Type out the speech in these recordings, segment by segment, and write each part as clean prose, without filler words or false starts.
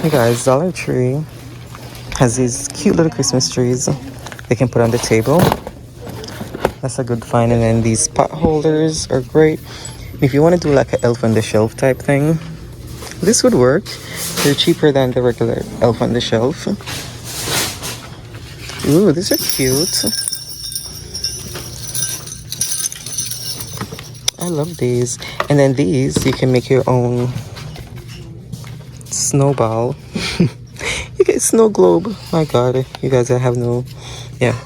Hey guys, Dollar Tree has these cute little Christmas trees they can put on the table. That's a good find. And then these pot holders are great. If you want to do like an elf on the shelf type thing, this would work. They're cheaper than the regular elf on the shelf. Ooh, these are cute. I love these. And then these, you can make your own snowball. You get snow globe. My god, you guys have no... Yeah.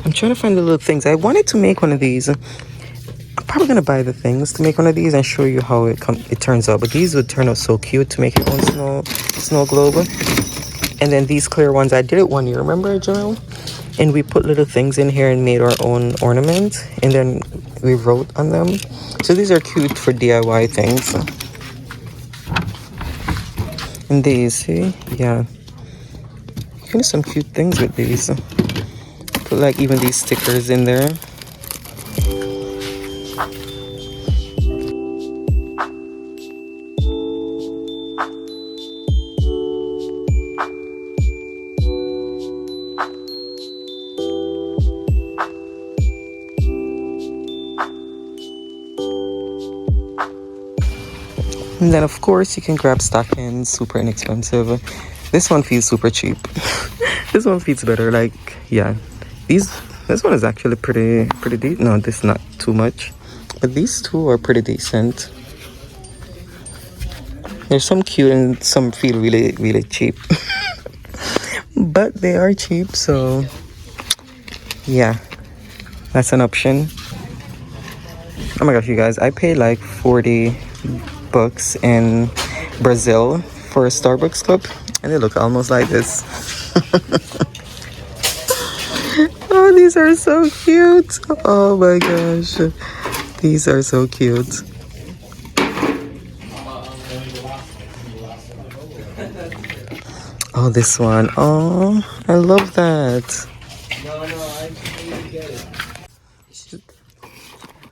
I'm trying to find the little things. I wanted to make one of these. I'm probably gonna buy the things to make one of these and show you how it turns out. But these would turn out so cute to make your own snow globe. And then these clear ones, I did it one year. Remember, Joel? And we put little things in here and made our own ornament. And then we wrote on them. So these are cute for DIY things. And these, see? Yeah. You can do some cute things with these. Put like even these stickers in there. And then of course you can grab stockings, super inexpensive. This one feels super cheap. This one feels better. Like, yeah, this one is actually pretty deep. No, this is not too much, but these two are pretty decent. There's some cute and some feel really cheap. But they are cheap, so yeah, that's an option. Oh my gosh, you guys, I paid like 40 bucks in Brazil for a Starbucks cup, and they look almost like this. Oh, these are so cute. Oh my gosh, these are so cute. Oh, this one. Oh, I love that.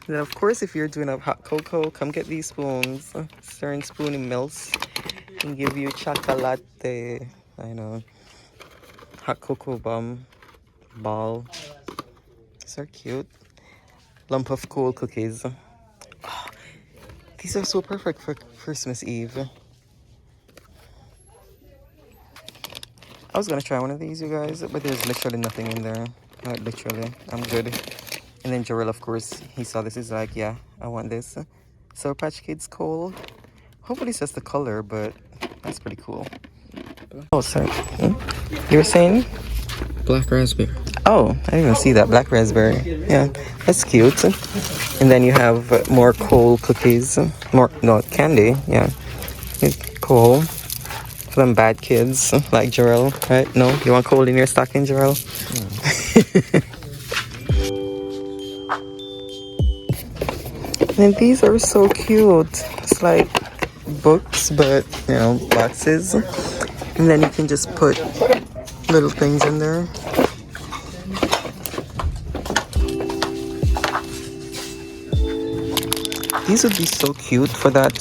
Then of course, if you're doing a hot cocoa, come get these spoons. Certain spoon in melts and give you chocolate. I know. Hot cocoa ball. These are cute. Lump of cool cookies. Oh, these are so perfect for Christmas Eve. I was gonna try one of these, you guys, but there's literally nothing in there. Like, literally, I'm good. And then Jarrell, of course, he saw this. He's like, yeah, I want this. Sour Patch Kids coal. Hopefully it's just the color, but that's pretty cool. Oh, sorry. You were saying? Black raspberry. Oh, I didn't even see that. Black raspberry. Yeah, that's cute. And then you have more coal cookies. No, candy. Yeah. Coal. For them bad kids like Jarrell, right? No? You want coal in your stocking, Jarrell? And these are so cute. It's like books, but you know, boxes. And then you can just put little things in there. These would be so cute for that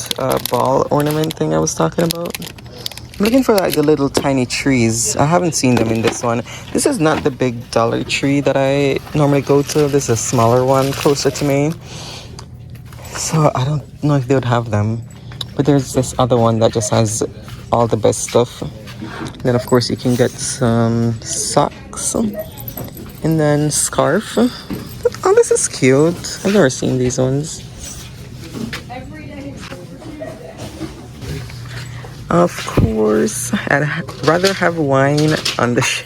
ball ornament thing I was talking about. I'm looking for like the little tiny trees. I haven't seen them in this one. This is not the big Dollar Tree that I normally go to. This is a smaller one closer to me. So I don't know if they would have them. But there's this other one that just has all the best stuff. And then of course you can get some socks. And then scarf. Oh, this is cute. I've never seen these ones. Of course, I'd rather have wine on the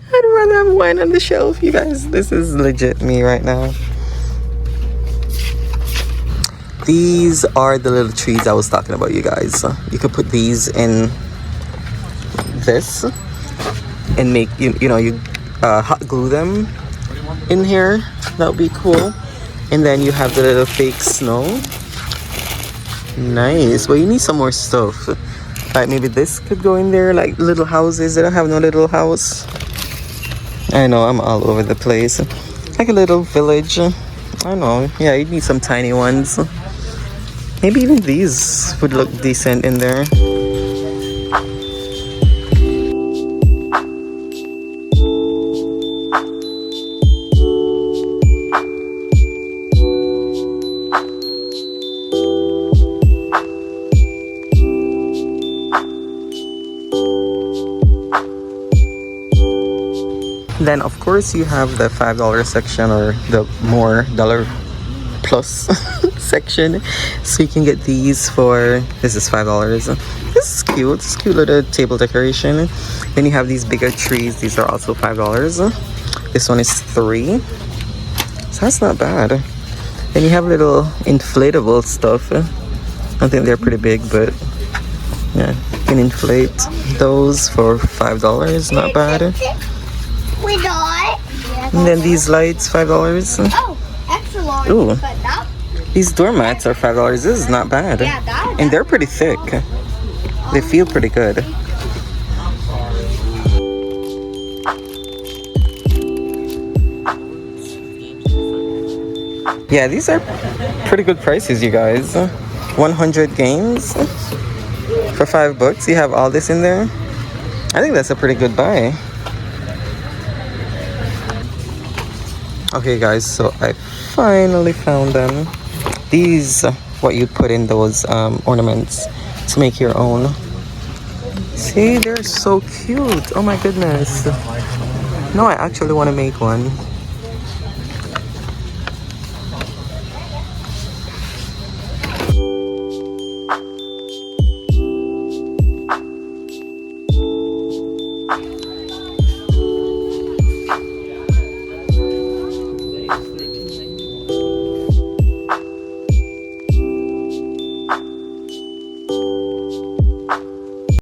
I'd rather have wine on the shelf, you guys. This is legit me right now. These are the little trees I was talking about, you guys. You could put these in this and make you hot glue them in here. That would be cool. And then you have the little fake snow. Nice. Well, you need some more stuff. Like maybe this could go in there, like little houses. They don't have no little house. I know, I'm all over the place. Like a little village. I know. Yeah, you need some tiny ones. Maybe even these would look decent in there. Then of course you have the $5 section, or the more dollar plus section, so you can get these for, this is $5. This is cute. It's cute little table decoration. Then you have these bigger trees. These are also $5. This one is 3, so that's not bad. Then you have little inflatable stuff. I think they're pretty big, but yeah, you can inflate those for $5. Not bad. And then these lights, $5. Oh, extra large. Ooh. But that, These doormats are $5. This is not bad. yeah, that. And they're pretty thick. They feel pretty good. Yeah, these are pretty good prices, you guys. 100 games for $5. You have all this in there. I think that's a pretty good buy. Okay, guys, so I finally found them. These, what you'd put in those ornaments to make your own. See, they're so cute. Oh my goodness. No, I actually want to make one.